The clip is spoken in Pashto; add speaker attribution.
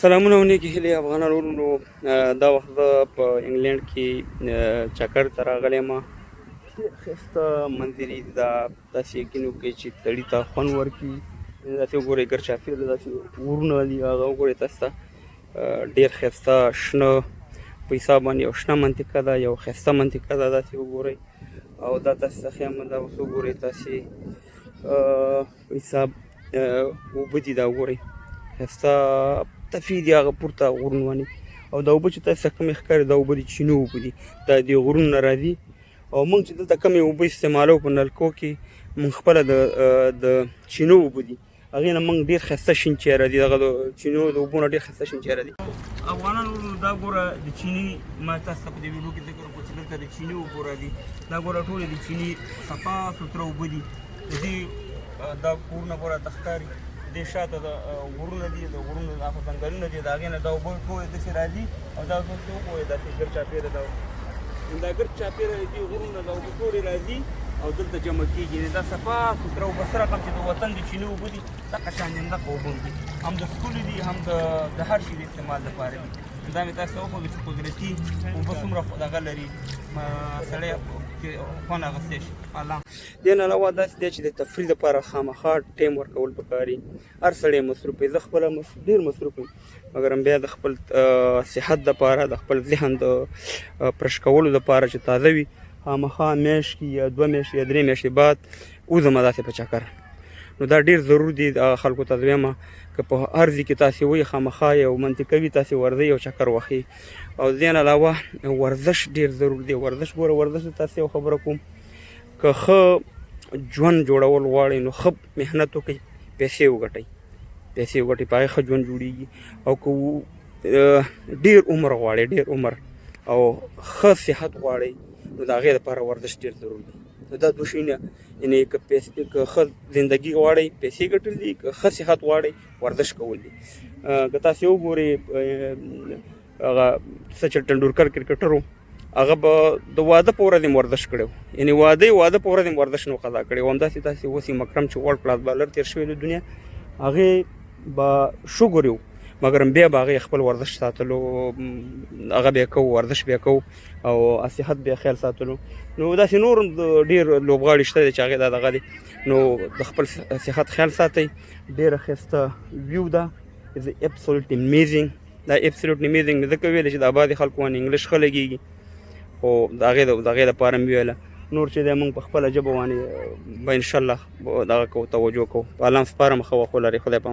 Speaker 1: سلامونه او نیکې هیلې افغانان ورونو. دا وخت زه په انګلینډ کې چکر ته راغلی یم. ډېر ښایسته منظرې دي دا، داسې یقین وکړئ چې سړي ته خوند ورکړي. داسې وګورئ ګرد چاپېره داسې غرونه دي، هغه وګورئ تاسو ته ډېر ښایسته شنه په حساب باندې یو شنه منطقه ده، یو ښایسته منطقه ده. داسې وګورئ او دا تاسو ته ښیم، دا اوس وګورئ تاسې په حساب اوبه دي، دا وګورئ ښایسته تفریح دي هغه پورته غرونو باندې. او دا اوبه چې تاسو ته کومې ښکاري دا اوبه د چینو اوبه دي، دا د غرونو نه راځي. او موږ چې دلته کومې اوبه استعمالوو په نلکو کې، موږ خپله د چینو اوبه دي، هغې نه موږ ډېر ښایسته شین چای راځي، دغه د چینو د اوبو نه ډېر ښایسته شین چای راځي. افغانان ورونو دا ګوره د چیني، ما تاسو ته په دې ویډیو کې ذکر وکړو چې دلته د چیني اوبه راځي. دا ګوره ټولې د چیني صفا سوتره اوبه دي. د دې دا کورونه ګوره ته ښکاري، دې شاته د غرونه دي، د غرونو هغه ځنګلونه دي، د هغې نه دا اوبه ټولې داسې راځي. او دا تاسو وګورئ داسې ګرد چاپېره دا ګرد چاپېره د دې غرونه دا اوبه ټولې راځي او دلته جمع کېږي. دا صفا سوتره اوبه، سره رقم چې د وطن د چیني اوبه دي، دغه شان دي، همدغه اوبه دي، هم د څښلو دي، هم د هر شي د استعمال لپاره دي. دا مې تاسو ته وښودل چې قدرتي اوبه څومره دغه لري، سړی خوند اخیستی شي. دې نه علاوه داسې دی چې د تفریح لپاره خامخا ټایم ورکول پکار دي. هر سړی مصروف وي، زه خپله ډېر مصروف یم، مګر بیا د خپل صحت دپاره، د خپل ذهن د فرش کولو دپاره چې تازه وي، خامخا میاشت کې یا 2 میاشتې یا 3 میاشتې بعد وځم داسې په چکر. نو دا ډېر ضرور دي خلکو ته زه وایم که په هر ځای کې تاسې وئ، خامخا یو منطقه وي، تاسې ورځئ یو چکر وهئ. او دې نه علاوه ورزش ډېر ضرور دی. ورزش ګوره، ورزش ته تاسې یو خبره کوم، که ښه ژوند جوړول غواړئ نو ښه محنت وکړئ، پیسې وګټئ، په هغې ښه ژوند جوړېږي. او که ډېر عمر غواړئ، ډېر عمر او ښه صحت غواړئ، نو د هغې لپاره ورزش ډېر ضرور دی. نو دا دوه شیونه، یعنې که ښه زندګي غواړئ پیسې ګټل دي، که ښه صحت غواړئ ورزش کول دي. که تاسې وګورئ هغه سچن ټنډولکر کرکټر و، هغه به د واده په ورځ یې ورزش کړی و، یعنې واده په ورځ یې ورزش نه و قضا کړی و. همداسې تاسې وسیم اکرم چې ورلډ کلاس بالر تېر شوی د دنیا، هغې به شوګر و، مګر بیا به هغې خپل ورزش ساتلو، هغه به یې کوو، ورزش به یې کوو او صحت به یې خیال ساتلو. نو داسې نور ډېر لوبغاړي شته دي چې هغې دا دغه دي. نو د خپل صحت خیال ساتئ. ډېره ښایسته ویو ده، از absolutely amazing. دا absolutely amazing مې ځکه ویلې چې د بعضې خلکو باندې انګلیش ښه لګېږي، خو د هغې لپاره مې ویله. نور چې دی موږ په خپله ژبه باندې به انشاءالله دغه کوو، توجه کوو. په الله سپارم، ښه وخت ولرئ. خدای په